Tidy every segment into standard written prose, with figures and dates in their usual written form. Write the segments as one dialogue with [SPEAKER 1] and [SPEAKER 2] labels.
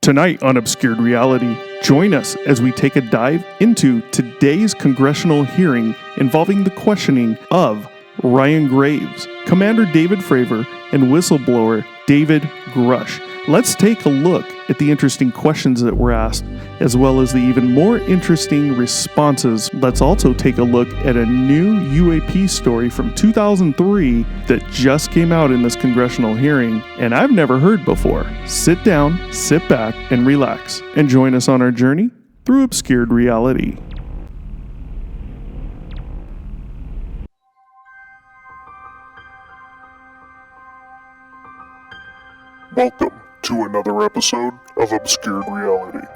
[SPEAKER 1] Tonight on Obscured Reality, join us as we take a dive into today's congressional hearing involving the questioning of Ryan Graves, Commander David Fravor, and whistleblower David Grusch. Let's take a look at the interesting questions that were asked, as well as the even more interesting responses. Let's also take a look at a new UAP story from 2003 that just came out in this congressional hearing, and I've never heard before. Sit down, sit back, and relax, and join us on our journey through Obscured Reality.
[SPEAKER 2] Welcome to another episode of Obscured Reality.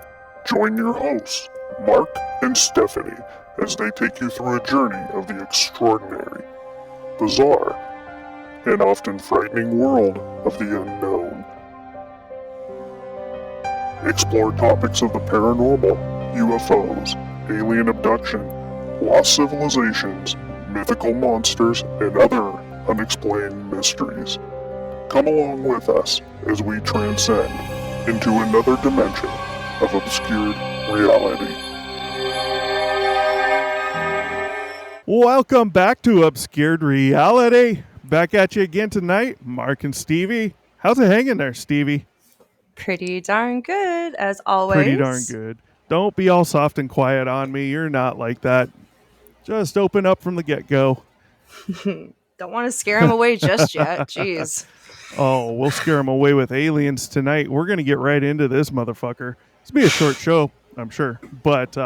[SPEAKER 2] Join your hosts, Mark and Stephanie, as they take you through a journey of the extraordinary, bizarre, and often frightening world of the unknown. Explore topics of the paranormal, UFOs, alien abduction, lost civilizations, mythical monsters, and other unexplained mysteries. Come along with us as we transcend into another dimension of obscured reality.
[SPEAKER 1] Welcome back to Obscured Reality. Back at you again tonight, Mark and Stevie. How's it hanging there, Stevie?
[SPEAKER 3] Pretty darn good, as always.
[SPEAKER 1] Pretty darn good. Don't be all soft and quiet on me. You're not like that. Just open up from the get-go.
[SPEAKER 3] Don't want to scare him away just yet. Jeez.
[SPEAKER 1] Oh, we'll scare him away with aliens tonight. We're going to get right into this motherfucker. This will be a short show, I'm sure. But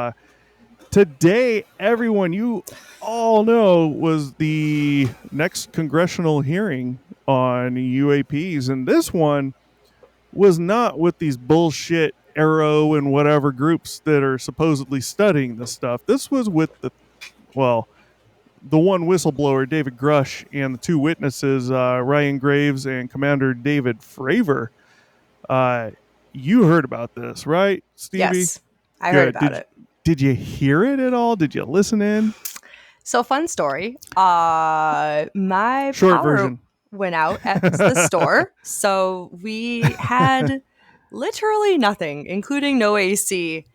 [SPEAKER 1] today, everyone, you all know, was the next congressional hearing on UAPs. And this one was not with these bullshit Arrow and whatever groups that are supposedly studying this stuff. This was with the one whistleblower, David Grusch, and the two witnesses, Ryan Graves and Commander David Fravor. You heard about this, right, Stevie?
[SPEAKER 3] Yes, I heard about it.
[SPEAKER 1] Did you hear it at all? Did you listen in?
[SPEAKER 3] So, fun story. My
[SPEAKER 1] Short
[SPEAKER 3] power
[SPEAKER 1] version
[SPEAKER 3] went out at the store, so we had literally nothing, including no AC,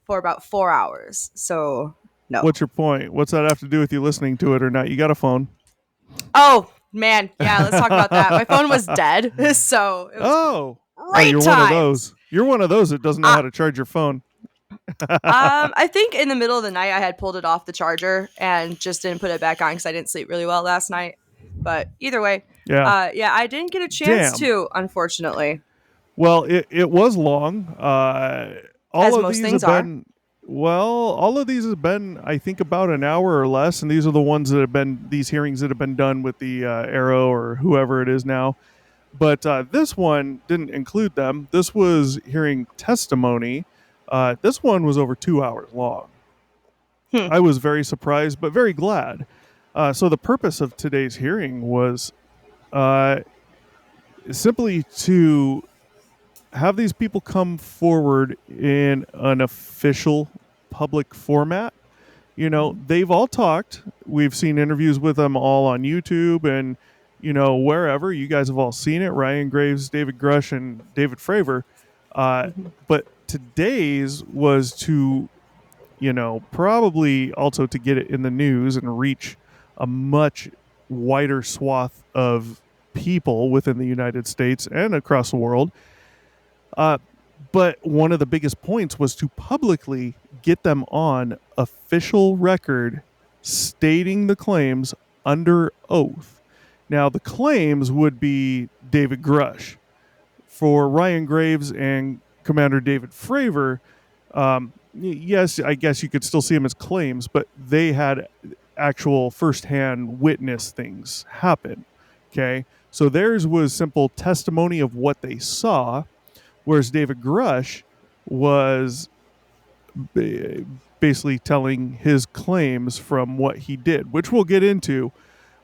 [SPEAKER 3] for about 4 hours. So, no.
[SPEAKER 1] What's your point? What's that have to do with you listening to it or not? You got a phone.
[SPEAKER 3] Oh, man. Yeah, let's talk about that. My phone was dead, so it was
[SPEAKER 1] you're one of those. You're one of those that doesn't know how to charge your phone.
[SPEAKER 3] I think in the middle of the night I had pulled it off the charger and just didn't put it back on because I didn't sleep really well last night. But either way, I didn't get a chance to, unfortunately.
[SPEAKER 1] Well, it was long.
[SPEAKER 3] As most things are.
[SPEAKER 1] All of these have been, I think, about an hour or less, and these are the ones that have been, these hearings that have been done with the Arrow or whoever it is now. But this one didn't include them. This was hearing testimony. This one was over 2 hours long. I was very surprised, but very glad. So the purpose of today's hearing was simply to have these people come forward in an official public format. You know, they've all talked. We've seen interviews with them all on YouTube and, you know, wherever. You guys have all seen it. Ryan Graves, David Grusch, and David Fravor. But today's was to, you know, probably also to get it in the news and reach a much wider swath of people within the United States and across the world. But one of the biggest points was to publicly get them on official record stating the claims under oath. Now, the claims would be David Grusch. For Ryan Graves and Commander David Fravor, yes, I guess you could still see them as claims, but they had actual firsthand witness things happen. Okay? So theirs was simple testimony of what they saw, whereas David Grusch was basically telling his claims from what he did, which we'll get into.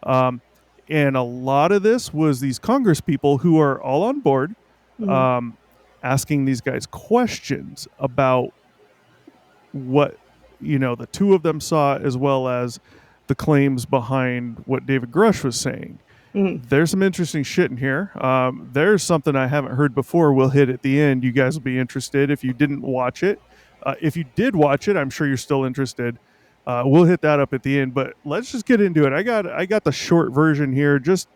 [SPEAKER 1] And a lot of this was these Congress people who are all on board, asking these guys questions about what, you know, the two of them saw, as well as the claims behind what David Grusch was saying. There's some interesting shit in here. There's something I haven't heard before. We'll hit at the end. You guys will be interested if you didn't watch it. If you did watch it, I'm sure you're still interested. We'll hit that up at the end. But let's just get into it. I got the short version here. Just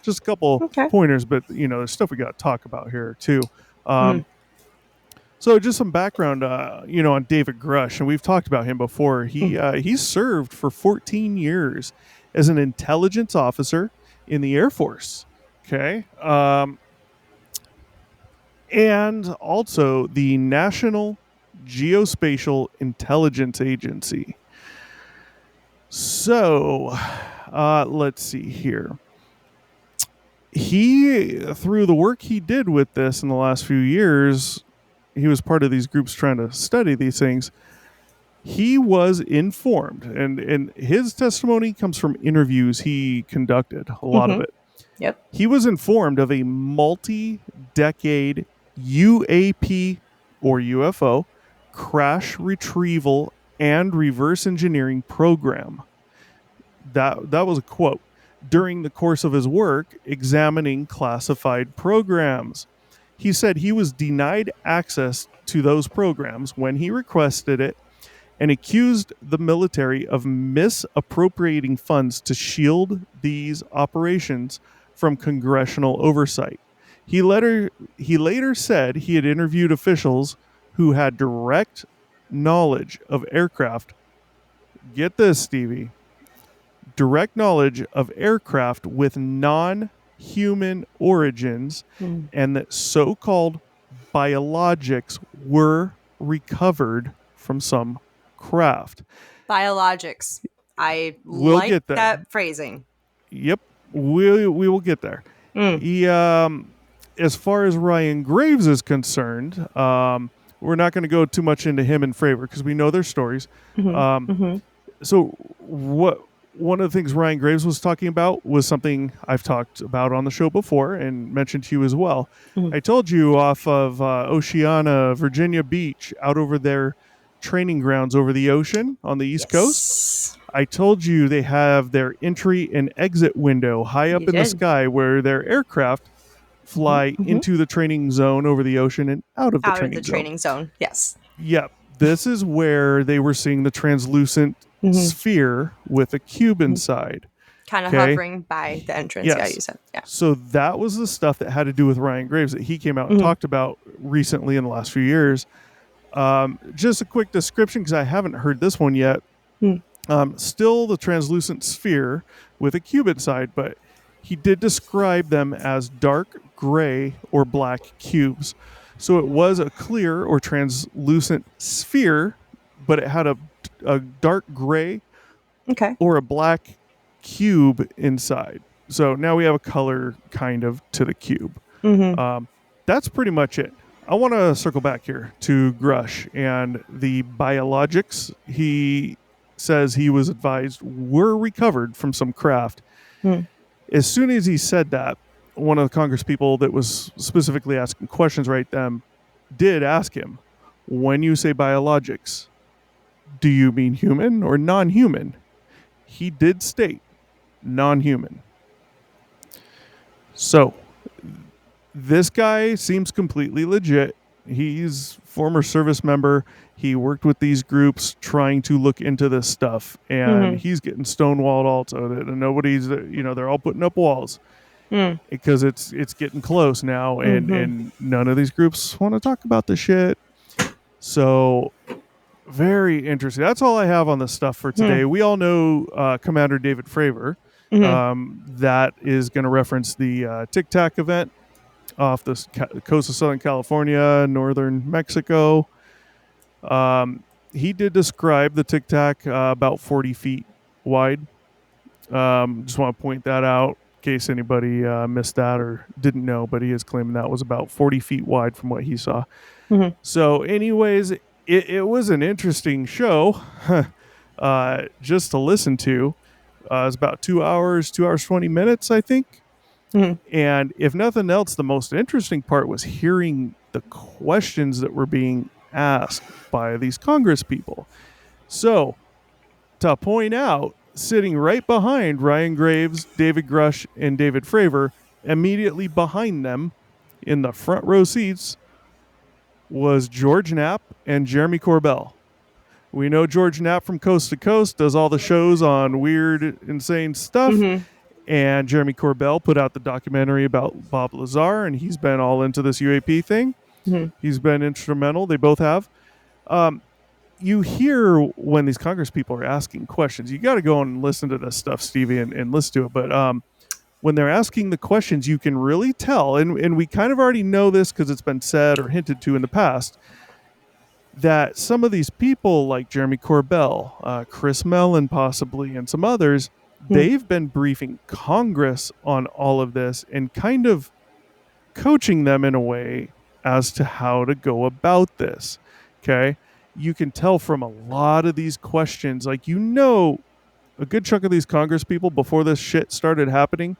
[SPEAKER 1] a couple pointers, but there's stuff we got to talk about here too. So just some background, on David Grusch, and we've talked about him before. He served for 14 years as an intelligence officer in the Air Force. Okay. And also the National Geospatial Intelligence Agency. So, let's see here. Through the work he did with this in the last few years, he was part of these groups trying to study these things. He was informed, and his testimony comes from interviews he conducted, a lot of it.
[SPEAKER 3] Yep.
[SPEAKER 1] He was informed of a multi-decade UAP or UFO crash retrieval and reverse engineering program. That was a quote. During the course of his work examining classified programs, he said he was denied access to those programs when he requested it, and accused the military of misappropriating funds to shield these operations from congressional oversight. He later said he had interviewed officials who had direct knowledge of aircraft. Get this, Stevie. Direct knowledge of aircraft with non-human origins, and that so-called biologics were recovered from some craft.
[SPEAKER 3] Biologics. I
[SPEAKER 1] we'll
[SPEAKER 3] like
[SPEAKER 1] get there.
[SPEAKER 3] That phrasing.
[SPEAKER 1] Yep. We will get there. He, as far as Ryan Graves is concerned, we're not going to go too much into him and Fravor because we know their stories. So one of the things Ryan Graves was talking about was something I've talked about on the show before and mentioned to you as well. I told you off of Oceana, Virginia Beach, out over their training grounds over the ocean on the East Coast. I told you they have their entry and exit window high up in the sky where their aircraft fly into the training zone over the ocean and out of the training zone.
[SPEAKER 3] Yes.
[SPEAKER 1] Yep. This is where they were seeing the translucent sphere with a cube inside.
[SPEAKER 3] Kind of hovering by the entrance.
[SPEAKER 1] Yes.
[SPEAKER 3] Yeah, you said. Yeah.
[SPEAKER 1] So that was the stuff that had to do with Ryan Graves that he came out and talked about recently in the last few years. Just a quick description because I haven't heard this one yet. Still the translucent sphere with a cube inside, but he did describe them as dark gray or black cubes. So it was a clear or translucent sphere, but it had a dark gray or a black cube inside. So now we have a color kind of to the cube. That's pretty much it. I want to circle back here to Grusch and the biologics he says he was advised were recovered from some craft. As soon as he said that, one of the Congress people that was specifically asking questions right then did ask him, when you say biologics, do you mean human or non-human? He did state non-human. So this guy seems completely legit. He's former service member. He worked with these groups trying to look into this stuff, and he's getting stonewalled also. And nobody's, they're all putting up walls because it's getting close now, and none of these groups want to talk about the shit. So very interesting. That's all I have on this stuff for today. We all know Commander David Fravor. That is going to reference the Tic Tac event off the coast of Southern California, northern Mexico. He did describe the Tic Tac about 40 feet wide. Just want to point that out in case anybody missed that or didn't know, but he is claiming that was about 40 feet wide from what he saw. So anyways, it was an interesting show just to listen to. It was about 2 hours, 20 minutes, I think. And if nothing else, the most interesting part was hearing the questions that were being asked by these Congress people. So to point out, sitting right behind Ryan Graves, David Grusch, and David Fravor, immediately behind them in the front row seats was George Knapp and Jeremy Corbell. We know George Knapp from Coast to Coast, does all the shows on weird, insane stuff.
[SPEAKER 3] Mm-hmm.
[SPEAKER 1] And Jeremy Corbell put out the documentary about Bob Lazar, and he's been all into this UAP thing.
[SPEAKER 3] Mm-hmm.
[SPEAKER 1] He's been instrumental. They both have. You hear when these Congress people are asking questions. You got to go and listen to this stuff, Stevie, and listen to it. But when they're asking the questions, you can really tell, and we kind of already know this because it's been said or hinted to in the past, that some of these people like Jeremy Corbell, Chris Mellon possibly, and some others, they've been briefing Congress on all of this and kind of coaching them in a way as to how to go about this. Okay? You can tell from a lot of these questions, like, a good chunk of these Congress people before this shit started happening,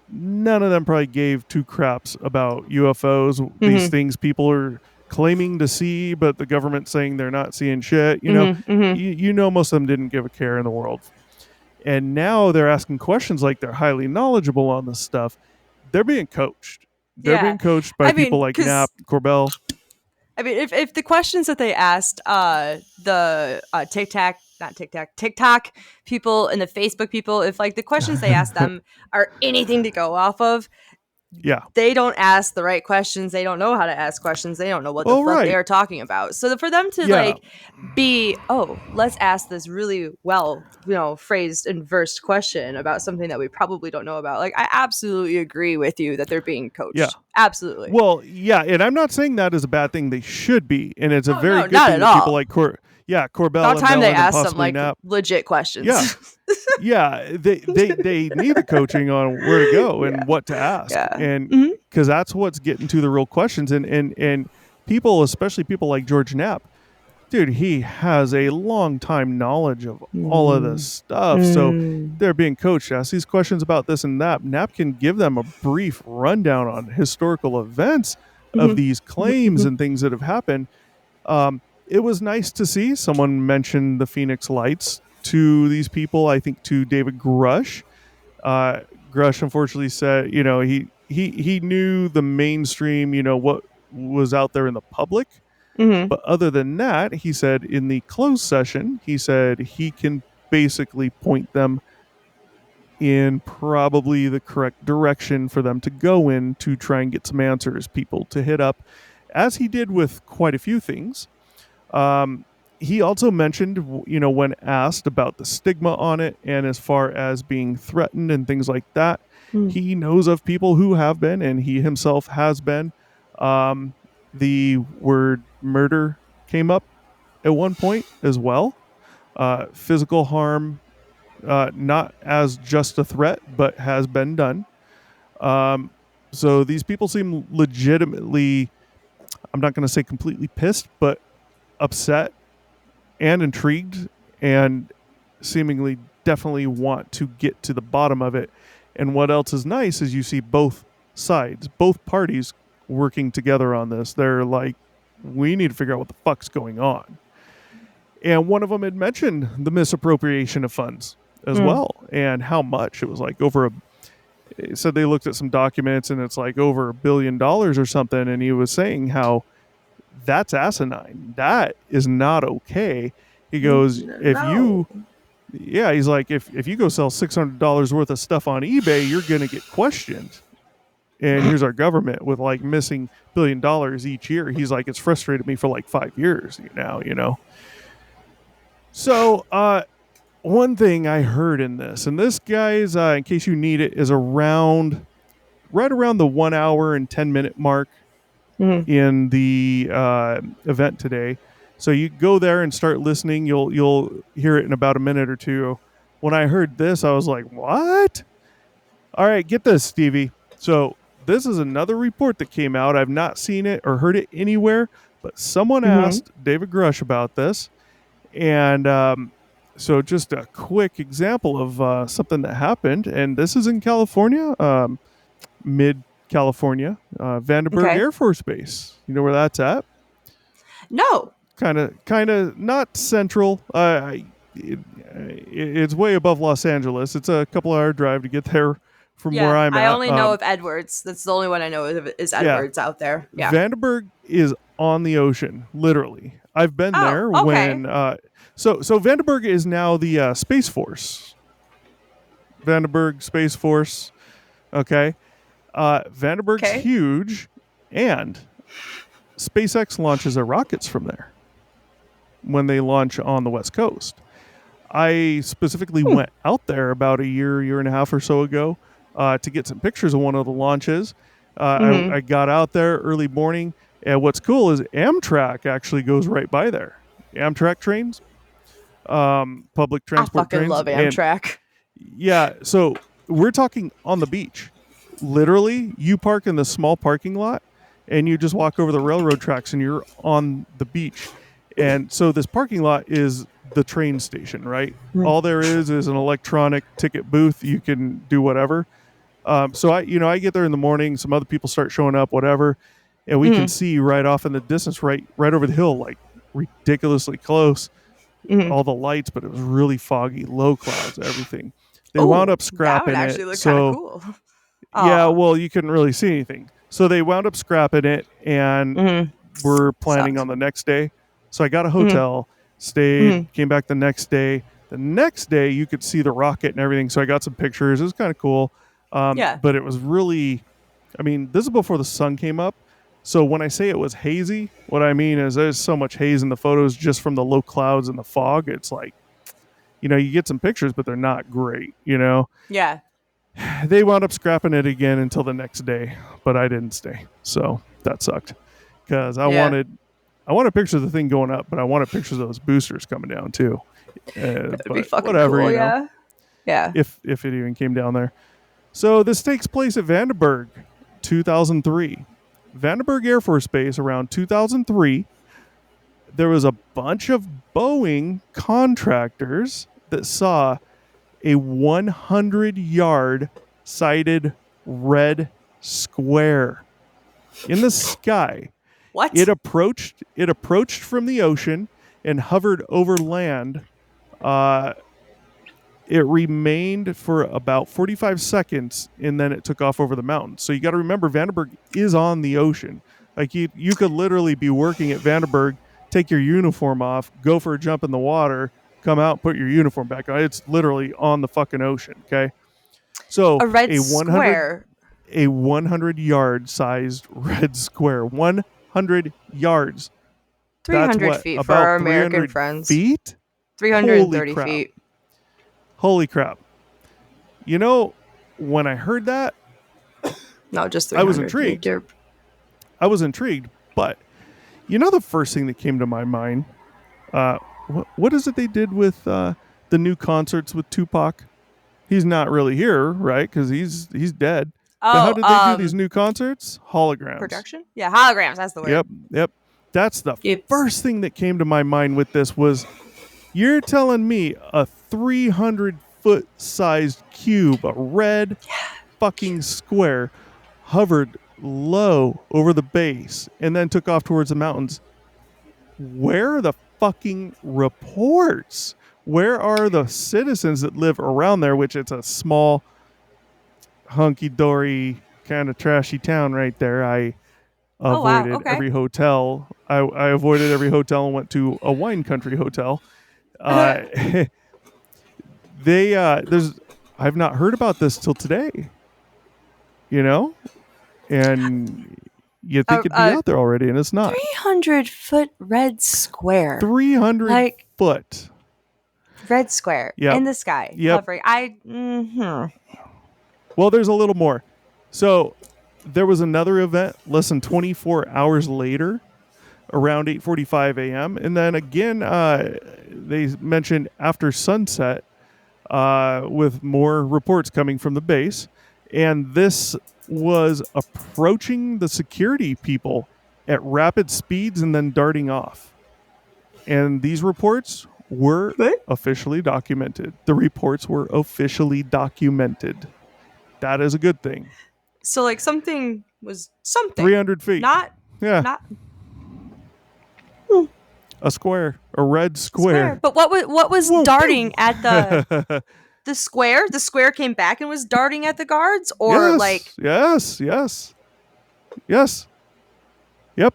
[SPEAKER 1] none of them probably gave two craps about UFOs, these things people are claiming to see, but the government saying they're not seeing shit. You know, most of them didn't give a care in the world. And now they're asking questions like they're highly knowledgeable on this stuff. They're being coached. They're being coached by people like Knapp, Corbell.
[SPEAKER 3] I mean, if the questions that they asked the TikTok people and the Facebook people, if like the questions they asked them are anything to go off of, they don't ask the right questions. They don't know how to ask questions. They don't know what the fuck they are talking about. So for them to let's ask this really well, phrased and versed question about something that we probably don't know about. Like, I absolutely agree with you that they're being coached. Yeah. Absolutely.
[SPEAKER 1] Well, yeah, and I'm not saying that is a bad thing. They should be, and it's a very good thing that people like Corbell.
[SPEAKER 3] About time
[SPEAKER 1] and
[SPEAKER 3] they ask some like
[SPEAKER 1] Knapp.
[SPEAKER 3] legit questions.
[SPEAKER 1] Yeah. Yeah, they need the coaching on where to go and what to ask, and because that's what's getting to the real questions. And people, especially people like George Knapp, dude, he has a long time knowledge of all of this stuff. So they're being coached to ask these questions about this and that. Knapp can give them a brief rundown on historical events of these claims and things that have happened. It was nice to see someone mention the Phoenix Lights to these people. I think to David Grusch. Grusch unfortunately said, he knew the mainstream, what was out there in the public. But other than that, he said in the closed session, he said he can basically point them in probably the correct direction for them to go in to try and get some answers, people to hit up, as he did with quite a few things. He also mentioned, when asked about the stigma on it and as far as being threatened and things like that, he knows of people who have been, and he himself has been. The word murder came up at one point as well. Physical harm, not as just a threat, but has been done. So these people seem legitimately, I'm not going to say completely pissed, but upset and intrigued, and seemingly definitely want to get to the bottom of it. And what else is nice is you see both sides, both parties working together on this. They're like, we need to figure out what the fuck's going on. And one of them had mentioned the misappropriation of funds as well, and how much. It was like it said they looked at some documents and it's like over $1 billion or something, and he was saying how that's asinine. That is not okay. He goes, he's like, if you go sell $600 worth of stuff on eBay, you're going to get questioned. And here's our government with like missing $1 billion each year. He's like, it's frustrated me for like 5 years now, So, one thing I heard in this, and this, guys, in case you need it, is right around the 1 hour and 10-minute mark in the event today. So you go there and start listening. You'll hear it in about a minute or two. When I heard this, I was like, what? All right, get this, Stevie. So this is another report that came out. I've not seen it or heard it anywhere, but someone asked David Grusch about this. And so just a quick example of something that happened. And this is in California, mid-California, Vandenberg Air Force Base. You know where that's at?
[SPEAKER 3] No.
[SPEAKER 1] Kind of not central. it's way above Los Angeles. It's a couple hour drive to get there from where I'm at.
[SPEAKER 3] I only know of Edwards. That's the only one I know of is Edwards out there. Yeah.
[SPEAKER 1] Vandenberg is on the ocean, literally. I've been there
[SPEAKER 3] when.
[SPEAKER 1] So Vandenberg is now the Space Force. Vandenberg Space Force. Okay. Vandenberg's huge, and SpaceX launches their rockets from there when they launch on the West Coast. I specifically went out there about a year and a half or so ago to get some pictures of one of the launches. I got out there early morning, and what's cool is Amtrak actually goes right by there. Amtrak trains, public transport trains.
[SPEAKER 3] I fucking love Amtrak.
[SPEAKER 1] So we're talking on the beach. Literally, you park in the small parking lot, and you just walk over the railroad tracks, and you're on the beach. And so this parking lot is the train station, right? All there is an electronic ticket booth. You can do whatever. So I get there in the morning. Some other people start showing up, whatever, and we can see right off in the distance, right over the hill, like ridiculously close, all the lights. But it was really foggy, low clouds, everything. They wound up scrapping
[SPEAKER 3] that would actually look kind of cool.
[SPEAKER 1] Yeah, well, you couldn't really see anything. So they wound up scrapping it, and we're planning on the next day. So I got a hotel, stayed, came back the next day. The next day, you could see the rocket and everything. So I got some pictures. It was kind of cool. But it was really, this is before the sun came up. So when I say it was hazy, what I mean is there's so much haze in the photos just from the low clouds and the fog. It's like, you get some pictures, but they're not great,
[SPEAKER 3] Yeah.
[SPEAKER 1] They wound up scrapping it again until the next day, but I didn't stay. So that sucked because I wanted pictures of the thing going up, but I wanted pictures of those boosters coming down too.
[SPEAKER 3] That'd be fucking cool, yeah.
[SPEAKER 1] If it even came down there. So this takes place at Vandenberg, 2003. Vandenberg Air Force Base around 2003. There was a bunch of Boeing contractors that saw a 100-yard sighted red square in the sky.
[SPEAKER 3] What?
[SPEAKER 1] It approached from the ocean and hovered over land. It remained for about 45 seconds, and then it took off over the mountains. So you got to remember, Vandenberg is on the ocean. Like you could literally be working at Vandenberg, take your uniform off, go for a jump in the water, come out, put your uniform back on. It's literally on the fucking ocean, okay? So
[SPEAKER 3] a red square.
[SPEAKER 1] A 100-yard sized red square. 100 yards.
[SPEAKER 3] 300 feet for our American friends.
[SPEAKER 1] Feet?
[SPEAKER 3] 330 feet.
[SPEAKER 1] Holy crap. When I heard that,
[SPEAKER 3] no, just 300
[SPEAKER 1] I was intrigued. I was intrigued, but the first thing that came to my mind, what is it they did with the new concerts with Tupac? He's not really here, right? Because he's dead.
[SPEAKER 3] Oh,
[SPEAKER 1] but how did they do these new concerts? Holograms.
[SPEAKER 3] Production? Yeah, holograms. That's the word.
[SPEAKER 1] Yep. That's the first thing that came to my mind with this was, you're telling me a 300-foot sized cube, a red fucking square, hovered low over the base and then took off towards the mountains. Where are the fucking reports? Where are the citizens that live around there, which it's a small, hunky-dory, kind of trashy town right there. I avoided every hotel. I avoided every hotel and went to a wine country hotel. I've not heard about this till today. And you think it'd be out there already, and it's not.
[SPEAKER 3] 300-foot red square.
[SPEAKER 1] 300 foot.
[SPEAKER 3] Red square in the sky.
[SPEAKER 1] Yep.
[SPEAKER 3] Hovering.
[SPEAKER 1] Well, there's a little more. So there was another event less than 24 hours later, around 8:45 a.m. And then again, they mentioned after sunset with more reports coming from the base. And this was approaching the security people at rapid speeds and then darting off. And these reports were officially documented. The reports were officially documented. That is a good thing.
[SPEAKER 3] So, like, something was something.
[SPEAKER 1] 300 feet.
[SPEAKER 3] Not.
[SPEAKER 1] A square. A red square.
[SPEAKER 3] But what was darting at the the square? The square came back and was darting at the guards? Or
[SPEAKER 1] Yes. Yep.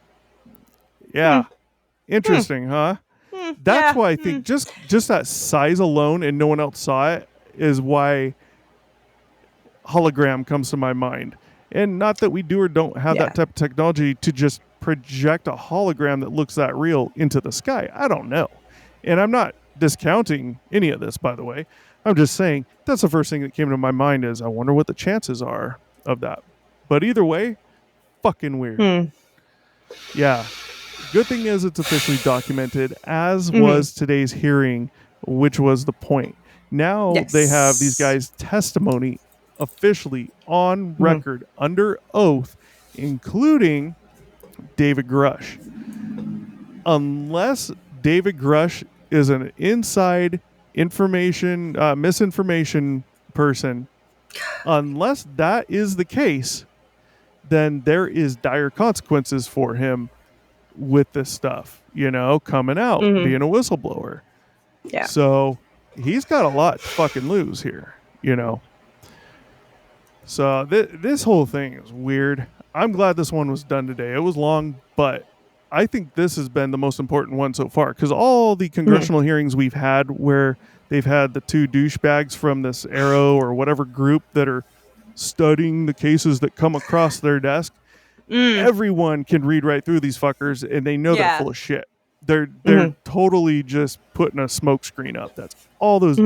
[SPEAKER 1] Yeah. Interesting, huh? That's why I think just that size alone and no one else saw it is why hologram comes to my mind. And not that we do or don't have that type of technology to just project a hologram that looks that real into the sky. I don't know. And I'm not discounting any of this, by the way. I'm just saying that's the first thing that came to my mind is I wonder what the chances are of that. But either way, fucking weird. Yeah. Good thing is it's officially documented, as was today's hearing, which was the point. Now they have these guys' testimony officially on record under oath, including David Grusch. Unless David Grusch is an inside misinformation person, unless that is the case, then there is dire consequences for him with this stuff, coming out, being a whistleblower.
[SPEAKER 3] Yeah.
[SPEAKER 1] So he's got a lot to fucking lose here, So this whole thing is weird. I'm glad this one was done today. It was long, but I think this has been the most important one so far because all the congressional hearings we've had where they've had the two douchebags from this Arrow or whatever group that are studying the cases that come across their desk, everyone can read right through these fuckers and they know they're full of shit. They're totally just putting a smoke screen up. That's all those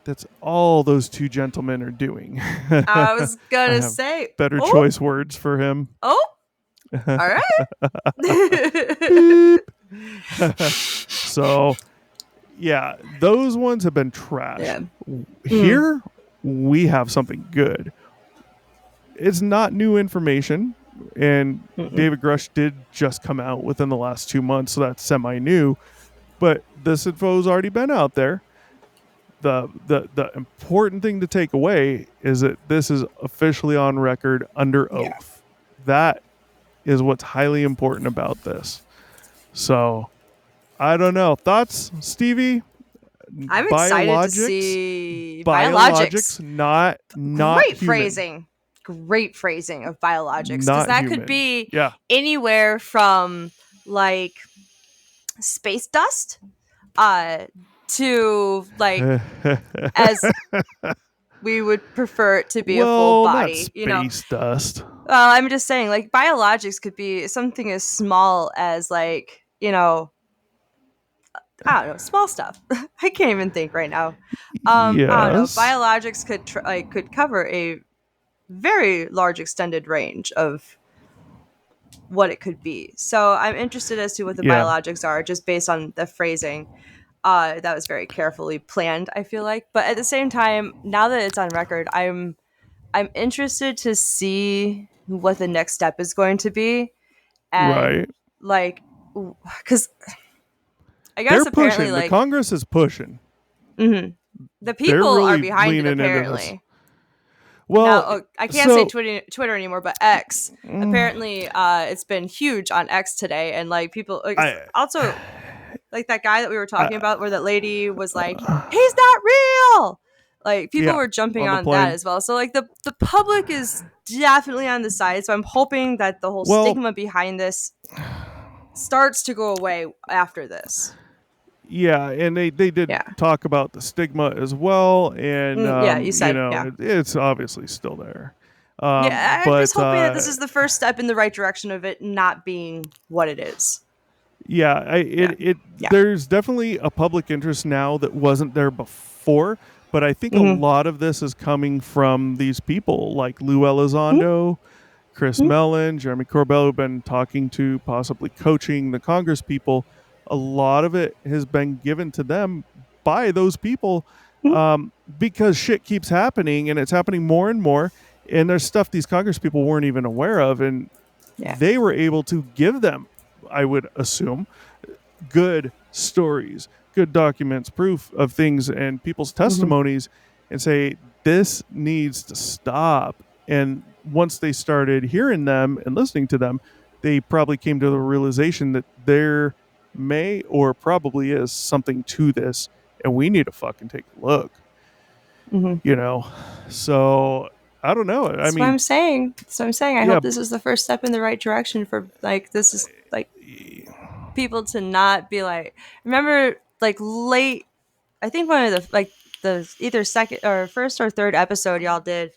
[SPEAKER 1] That's all those two gentlemen are doing.
[SPEAKER 3] I was gonna say
[SPEAKER 1] better choice words for him.
[SPEAKER 3] Oh, all right.
[SPEAKER 1] So, yeah, those ones have been trash.
[SPEAKER 3] Yeah.
[SPEAKER 1] Here, we have something good. It's not new information, and David Grusch did just come out within the last 2 months, so that's semi-new. But this info's already been out there. The important thing to take away is that this is officially on record under oath. Yeah. That is what's highly important about this. So, I don't know. Thoughts, Stevie?
[SPEAKER 3] I'm excited to see
[SPEAKER 1] biologics. Not
[SPEAKER 3] great
[SPEAKER 1] human.
[SPEAKER 3] Phrasing. Great phrasing of biologics. Because that could be anywhere from like space dust to like as we would prefer it to be a full body,
[SPEAKER 1] not space dust.
[SPEAKER 3] Well, I'm just saying, like biologics could be something as small as like, I don't know, small stuff. I can't even think right now. I don't know. Biologics could cover a very large extended range of what it could be. So I'm interested as to what the biologics are, just based on the phrasing. That was very carefully planned, I feel like. But at the same time, now that it's on record, I'm interested to see what the next step is going to be. And like, because I guess
[SPEAKER 1] they're
[SPEAKER 3] apparently
[SPEAKER 1] pushing.
[SPEAKER 3] like
[SPEAKER 1] the Congress is pushing.
[SPEAKER 3] The people
[SPEAKER 1] really
[SPEAKER 3] are behind it apparently.
[SPEAKER 1] Well,
[SPEAKER 3] now, I can't say Twitter anymore, but X. Apparently, it's been huge on X today, and like people also like that guy that we were talking about, where that lady was like, "He's not real." Like people were jumping on that as well. So like the public is definitely on the side. So I'm hoping that the whole stigma behind this starts to go away after this.
[SPEAKER 1] Yeah, and they did talk about the stigma as well, and
[SPEAKER 3] you said,
[SPEAKER 1] it's obviously still there.
[SPEAKER 3] I'm just hoping that this is the first step in the right direction of it not being what it is.
[SPEAKER 1] Yeah, there's definitely a public interest now that wasn't there before, but I think a lot of this is coming from these people like Lou Elizondo, Chris Mellon, Jeremy Corbell, who've been talking to, possibly coaching the Congress people. A lot of it has been given to them by those people because shit keeps happening, and it's happening more and more. And there's stuff these Congress people weren't even aware of, and they were able to give them, I would assume, good stories, good documents, proof of things, and people's testimonies, and say, this needs to stop. And once they started hearing them and listening to them, they probably came to the realization that they're may or probably is something to this, and we need to fucking take a look. So I don't know.
[SPEAKER 3] That's what I'm saying. I hope this is the first step in the right direction for this is people to not be remember late. I think one of the either second or first or third episode y'all did.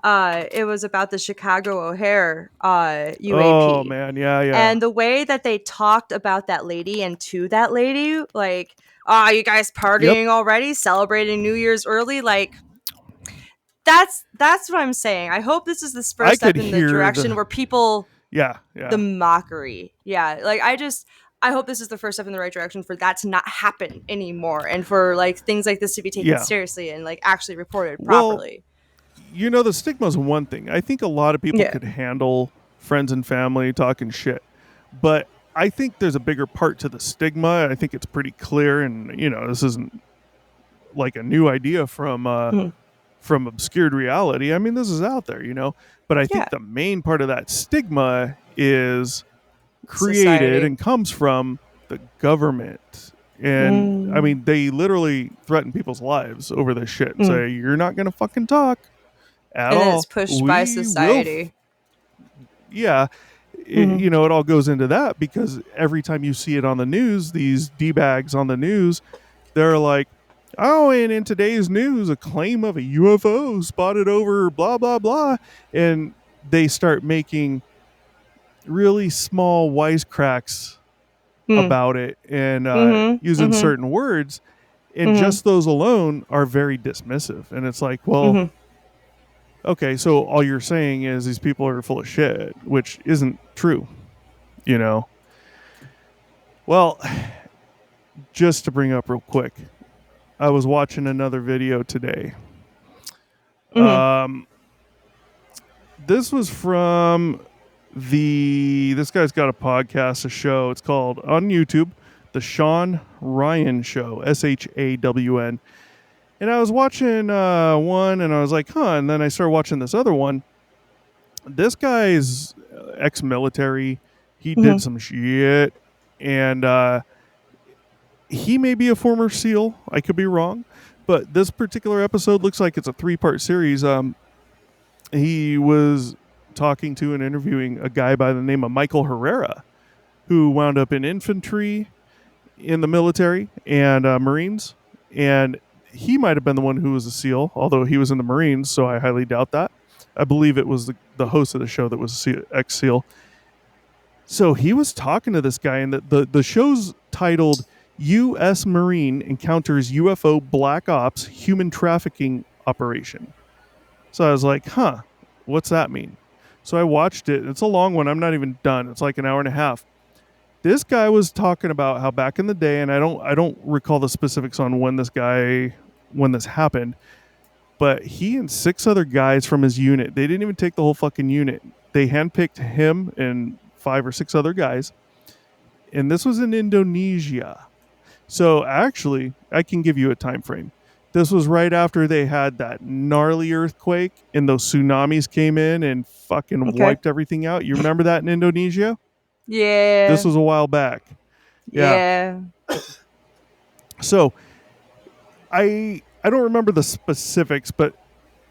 [SPEAKER 3] It was about the Chicago O'Hare UAP.
[SPEAKER 1] Oh man, yeah.
[SPEAKER 3] And the way that they talked about that lady and to that lady, you guys partying already, celebrating New Year's early, that's what I'm saying. I hope this is the first step in the direction where people, the mockery, I hope this is the first step in the right direction for that to not happen anymore, and for things like this to be taken seriously and actually reported properly.
[SPEAKER 1] Well, the stigma is one thing. I think a lot of people could handle friends and family talking shit, but I think there's a bigger part to the stigma. I think it's pretty clear, and this isn't a new idea from obscured reality. I mean, this is out there, but I think the main part of that stigma is created
[SPEAKER 3] society.
[SPEAKER 1] And comes from the government. And I mean, they literally threaten people's lives over this shit and say, you're not going to fucking talk at all.
[SPEAKER 3] And it's pushed by society.
[SPEAKER 1] It all goes into that, because every time you see it on the news, these D-bags on the news, they're like, oh, and in today's news, a claim of a UFO spotted over blah, blah, blah. And they start making really small wisecracks about it and using certain words. And just those alone are very dismissive. And it's like, well, okay, so all you're saying is these people are full of shit, which isn't true, Well, just to bring up real quick, I was watching another video today. This was from this guy's got a podcast, a show. It's called, on YouTube, The Shawn Ryan Show, SHAWN. And I was watching one, and I was like, huh. And then I started watching this other one. This guy's ex-military. He did some shit. And he may be a former SEAL. I could be wrong. But this particular episode looks like it's a 3-part series. He was talking to and interviewing a guy by the name of Michael Herrera, who wound up in infantry in the military and Marines. And he might have been the one who was a SEAL, although he was in the Marines, so I highly doubt that. I believe it was the host of the show that was ex-SEAL. So he was talking to this guy, and the show's titled U.S. Marine Encounters UFO Black Ops Human Trafficking Operation. So I was like, huh, what's that mean? So I watched it. It's a long one. I'm not even done. It's like an hour and a half. This guy was talking about how back in the day, and I don't recall the specifics on when this happened, but he and 6 other guys from his unit, they didn't even take the whole fucking unit. They handpicked him and 5 or 6 other guys, and this was in Indonesia. So actually, I can give you a time frame. This was right after they had that gnarly earthquake and those tsunamis came in and fucking wiped everything out. You remember that in Indonesia?
[SPEAKER 3] Yeah.
[SPEAKER 1] This was a while back.
[SPEAKER 3] Yeah.
[SPEAKER 1] So I don't remember the specifics, but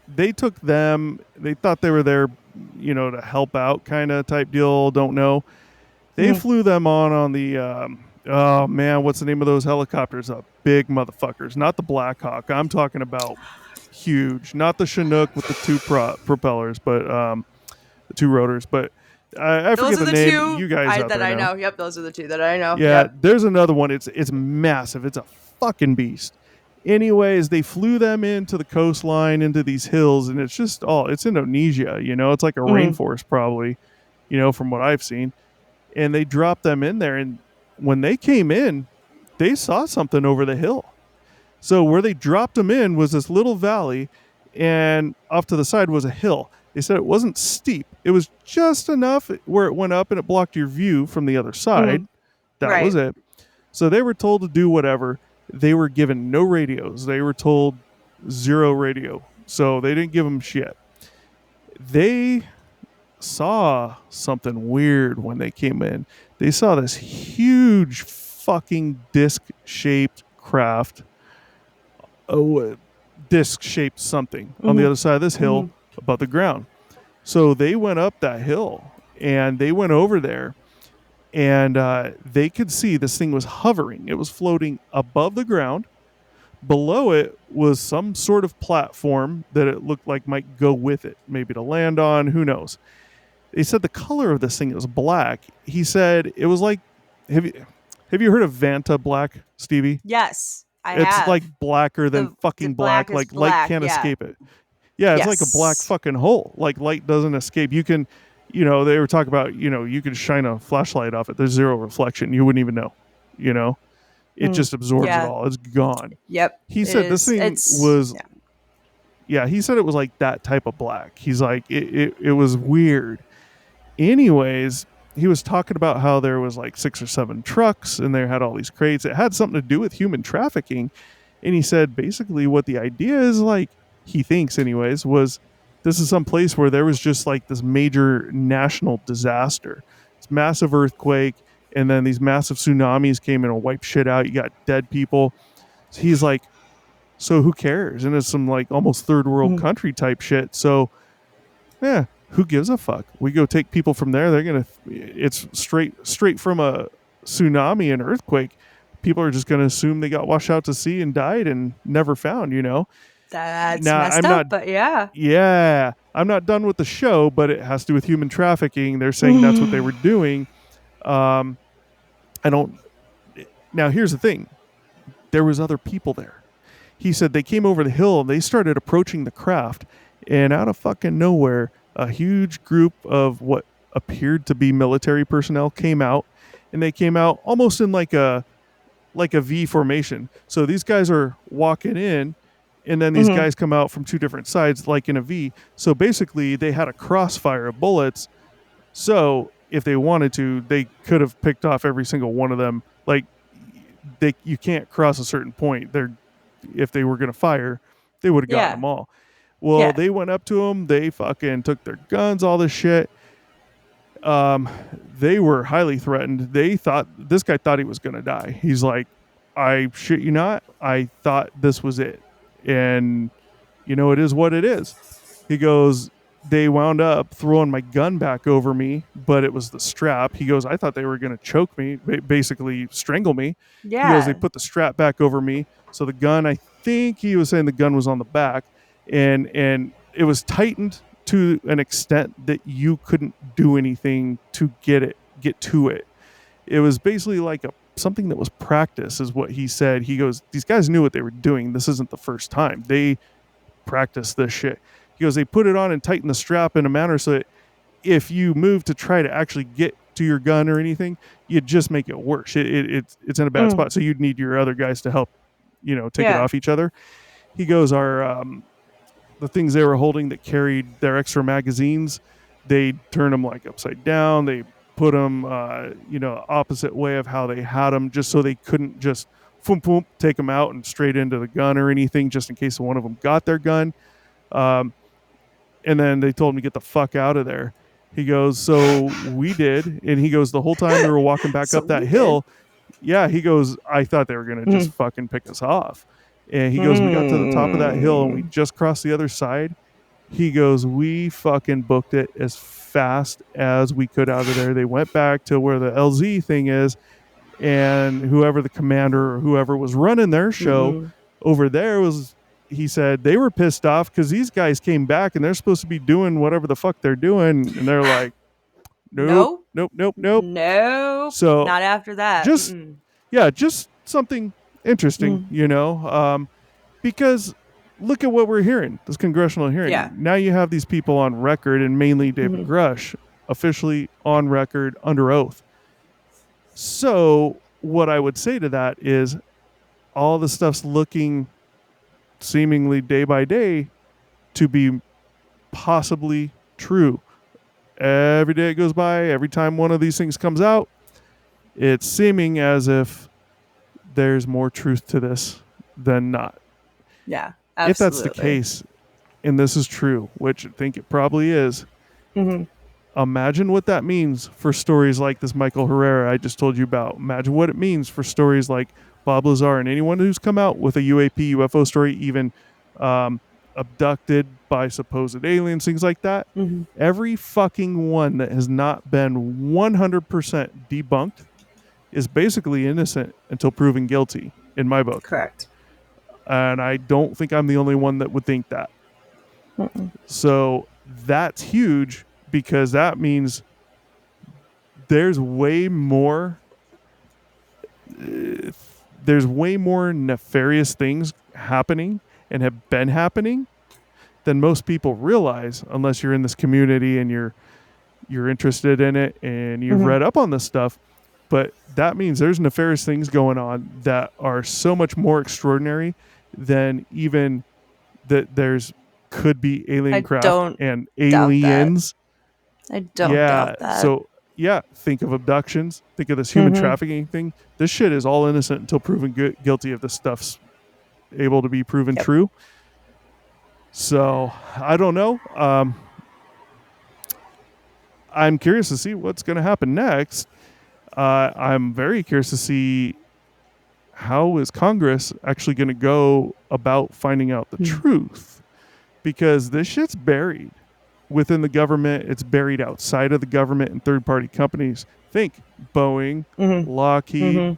[SPEAKER 1] they took them. They thought they were there, to help out kind of type deal. Don't know. They flew them on the... oh man, what's the name of those helicopters? Big motherfuckers. Not the Black Hawk. I'm talking about huge. Not the Chinook with the 2 propellers, but the 2 rotors. But I forget the name.
[SPEAKER 3] 2
[SPEAKER 1] you guys out
[SPEAKER 3] that
[SPEAKER 1] there
[SPEAKER 3] I know. Yep, those are the 2 that I know.
[SPEAKER 1] Yeah, there's another one. It's massive. It's a fucking beast. Anyways, they flew them into the coastline, into these hills, and it's just it's Indonesia. It's like a rainforest probably, from what I've seen. And they dropped them in there, and when they came in, they saw something over the hill. So where they dropped them in was this little valley, and off to the side was a hill. They said it wasn't steep. It was just enough where it went up and it blocked your view from the other side. That was it. So they were told to do whatever. They were given no radios. They were told 0 radio. So they didn't give them shit. They saw something weird when they came in. They saw this huge fucking disc-shaped craft, disc-shaped something on the other side of this hill above the ground. So they went up that hill and they went over there, and they could see this thing was hovering. It was floating above the ground. Below it was some sort of platform that it looked like might go with it, maybe to land on, who knows. They said the color of this thing was black. He said it was like, have you heard of Vanta black, Stevie?
[SPEAKER 3] Yes, I
[SPEAKER 1] it's
[SPEAKER 3] have.
[SPEAKER 1] Like blacker than fucking black. Like light can't escape it. Yeah, it's like a black fucking hole. Like light doesn't escape. You can, they were talking about, you can shine a flashlight off it. There's zero reflection. You wouldn't even know. It just absorbs it all. It's gone.
[SPEAKER 3] Yep.
[SPEAKER 1] He said this thing was, he said it was like that type of black. He's like, it was weird. Anyways, he was talking about how there was like 6 or 7 trucks and they had all these crates. It had something to do with human trafficking. And he said basically what the idea is, like, he thinks anyways, was this is some place where there was just like this major national disaster. It's massive earthquake. And then these massive tsunamis came in and wiped shit out. You got dead people. So he's like, so who cares? And it's some like almost third world country type shit. So, yeah, who gives a fuck? We go take people from there. It's straight from a tsunami and earthquake. People are just going to assume they got washed out to sea and died and never found,
[SPEAKER 3] That's messed up, but yeah.
[SPEAKER 1] Yeah. I'm not done with the show, but it has to do with human trafficking. They're saying that's what they were doing. Now here's the thing. There was other people there. He said they came over the hill and they started approaching the craft, and out of fucking nowhere, a huge group of what appeared to be military personnel came out, and they came out almost in like a V formation. So these guys are walking in, and then these guys come out from 2 different sides, like in a V. So basically they had a crossfire of bullets. So if they wanted to, they could have picked off every single one of them. Like, you can't cross a certain point. If they were going to fire, they would have gotten them all. Well, they went up to them. They fucking took their guns, all this shit. They were highly threatened. This guy thought he was going to die. He's like, I shit you not, I thought this was it. And, it is what it is. He goes, they wound up throwing my gun back over me, but it was the strap. He goes, I thought they were going to choke me, basically strangle me.
[SPEAKER 3] Yeah.
[SPEAKER 1] He goes, they put the strap back over me. So the gun, I think he was saying the gun was on the back, and it was tightened to an extent that you couldn't do anything to get to it. It was basically like something that was practice, is what he said. He goes, these guys knew what they were doing. This isn't the first time. They practiced this shit. He goes, they put it on and tighten the strap in a manner so that if you move to try to actually get to your gun or anything, you'd just make it worse. It's in a bad spot. So you'd need your other guys to help, take it off each other. He goes, the things they were holding that carried their extra magazines, they turned them like upside down. They put them, opposite way of how they had them, just so they couldn't just take them out and straight into the gun or anything, just in case one of them got their gun. And then they told him to get the fuck out of there. He goes, so we did. And he goes, the whole time we were walking back up that hill, he goes, I thought they were going to just fucking pick us off. And he goes, we got to the top of that hill and we just crossed the other side. He goes, we fucking booked it as fast as we could out of there. They went back to where the LZ thing is, and whoever the commander or whoever was running their show over there was, he said, they were pissed off because these guys came back and they're supposed to be doing whatever the fuck they're doing. And they're like, nope. So
[SPEAKER 3] not after that.
[SPEAKER 1] Just something interesting, because look at what we're hearing, this congressional hearing.
[SPEAKER 3] Yeah.
[SPEAKER 1] Now you have these people on record, and mainly David Grusch, officially on record under oath. So what I would say to that is all the stuff's looking seemingly day by day to be possibly true. Every day it goes by, every time one of these things comes out, it's seeming as if there's more truth to this than not.
[SPEAKER 3] Yeah, absolutely.
[SPEAKER 1] If that's the case, and this is true, which I think it probably is, imagine what that means for stories like this Michael Herrera I just told you about. Imagine what it means for stories like Bob Lazar and anyone who's come out with a UAP, UFO story, even abducted by supposed aliens, things like that.
[SPEAKER 3] Mm-hmm.
[SPEAKER 1] Every fucking one that has not been 100% debunked is basically innocent until proven guilty, in my book.
[SPEAKER 3] Correct.
[SPEAKER 1] And I don't think I'm the only one that would think that.
[SPEAKER 3] Mm-mm.
[SPEAKER 1] So that's huge, because that means there's way more nefarious things happening and have been happening than most people realize, unless you're in this community and you're interested in it and you've read up on this stuff. But that means there's nefarious things going on that are so much more extraordinary than even that there's could be alien craft and aliens.
[SPEAKER 3] I don't doubt that.
[SPEAKER 1] So think of abductions. Think of this human trafficking thing. This shit is all innocent until proven guilty if this stuff's able to be proven true. So I don't know. I'm curious to see what's going to happen next. I'm very curious to see how is Congress actually going to go about finding out the truth, because this shit's buried within the government. It's buried outside of the government and third-party companies. Think Boeing, Lockheed,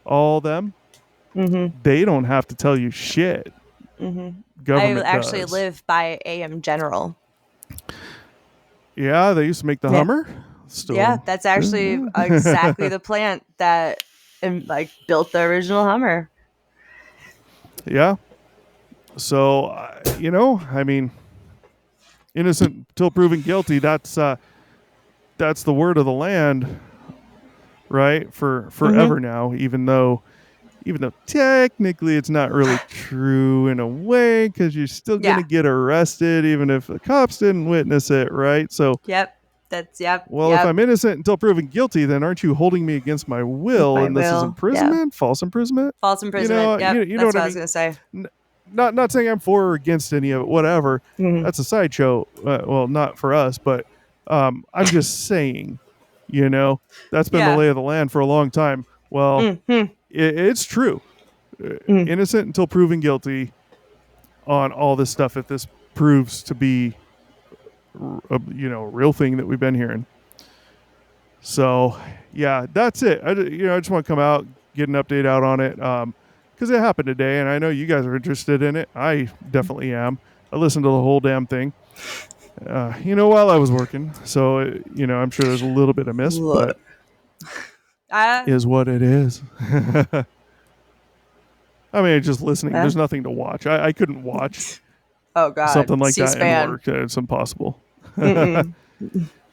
[SPEAKER 1] all them. They don't have to tell you shit. Government
[SPEAKER 3] I actually
[SPEAKER 1] does.
[SPEAKER 3] live by AM General.
[SPEAKER 1] Yeah, they used to make the Hummer.
[SPEAKER 3] Yeah, that's actually exactly the plant that built the original Hummer.
[SPEAKER 1] Yeah. So, I mean, innocent till proven guilty. That's the word of the land, right? For forever now, even though technically it's not really true in a way, because you're still going to get arrested even if the cops didn't witness it, right? So Well, if I'm innocent until proven guilty, then aren't you holding me against my will? This is imprisonment, false imprisonment.
[SPEAKER 3] False imprisonment. You know what I was going to say.
[SPEAKER 1] Not saying I'm for or against any of it. Whatever. That's a sideshow. Well, not for us, but I'm just saying. That's been the lay of the land for a long time. Well, it's true. Innocent until proven guilty on all this stuff. If this proves to be a real thing that we've been hearing. So that's it. I just want to come out, get an update out on it, because it happened today, and I know you guys are interested in it. I definitely am. I listened to the whole damn thing while I was working, so I'm sure there's a little bit I missed, but is what it is. I mean, just listening, there's nothing to watch. I couldn't watch
[SPEAKER 3] oh god,
[SPEAKER 1] something like
[SPEAKER 3] C-SPAN.
[SPEAKER 1] that in work. It's impossible.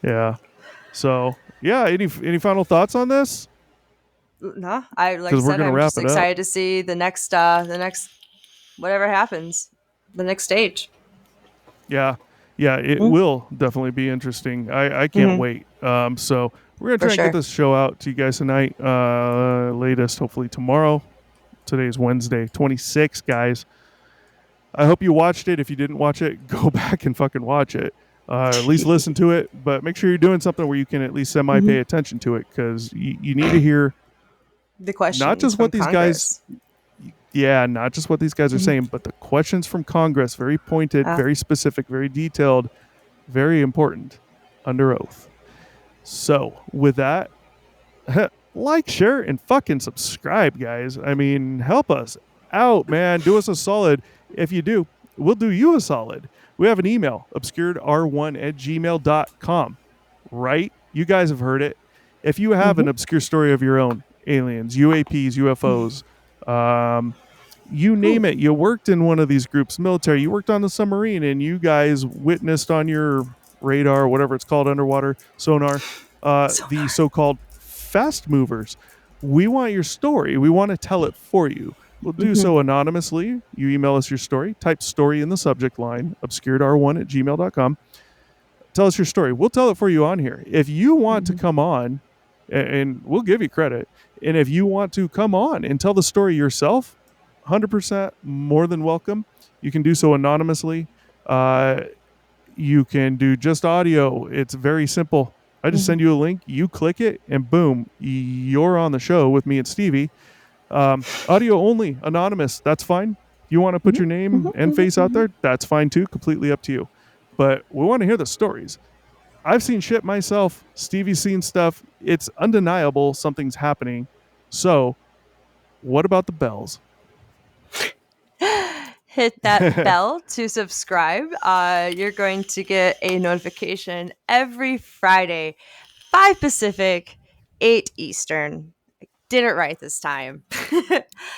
[SPEAKER 1] Yeah. So any final thoughts on this?
[SPEAKER 3] No, I'm just excited to see the next whatever happens, the next stage.
[SPEAKER 1] Yeah, it will definitely be interesting. I can't wait. So we're gonna try and get this show out to you guys tonight, latest hopefully tomorrow. Today's Wednesday, 26, guys. I hope you watched it. If you didn't watch it, go back and fucking watch it. At least listen to it, but make sure you're doing something where you can at least semi-pay attention to it, because you need to hear
[SPEAKER 3] the questions,
[SPEAKER 1] not just what these
[SPEAKER 3] Congress.
[SPEAKER 1] not just what these guys are saying, but the questions from Congress, very pointed, very specific, very detailed, very important, under oath. So with that, like, share, and fucking subscribe, guys. I mean, help us out, man. Do us a solid. If you do, we'll do you a solid. We have an email, obscuredr1@gmail.com, right? You guys have heard it. If you have an obscure story of your own, aliens, UAPs, UFOs, you name it, you worked in one of these groups, military, you worked on the submarine, and you guys witnessed on your radar, whatever it's called, underwater sonar, the so-called fast movers. We want your story. We want to tell it for you. We'll do so anonymously. You email us your story, type story in the subject line, obscuredr1@gmail.com. Tell us your story. We'll tell it for you on here. If you want to come on, and we'll give you credit, and if you want to come on and tell the story yourself, 100% more than welcome. You can do so anonymously. You can do just audio. It's very simple. I just send you a link, you click it, and boom, you're on the show with me and Stevie. Audio only, anonymous, that's fine. You want to put your name and face out there, that's fine too, completely up to you. But we want to hear the stories. I've seen shit myself. Stevie's seen stuff. It's undeniable something's happening. So, what about the bells?
[SPEAKER 3] Hit that bell to subscribe. You're going to get a notification every Friday, 5 Pacific, 8 Eastern. I did it right this time.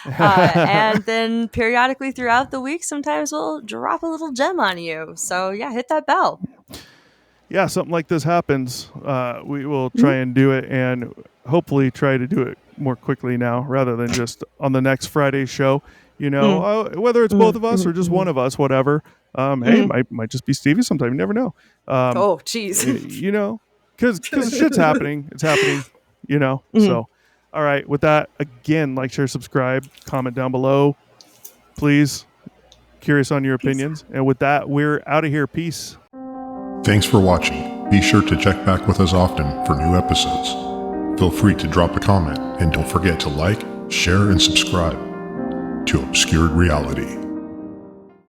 [SPEAKER 3] And then periodically throughout the week, sometimes we'll drop a little gem on you. So yeah, hit that bell.
[SPEAKER 1] Yeah, something like this happens. We will try and do it, and hopefully try to do it more quickly now rather than just on the next Friday show. Whether it's both of us or just one of us, whatever. Hey, might just be Stevie sometime. You never know.
[SPEAKER 3] Oh, geez.
[SPEAKER 1] Because shit's happening. It's happening, So, all right. With that, again, like, share, subscribe, comment down below. Please. Curious on your opinions. And with that, we're out of here. Peace.
[SPEAKER 2] Thanks for watching. Be sure to check back with us often for new episodes. Feel free to drop a comment, and don't forget to like, share, and subscribe to Obscured Reality.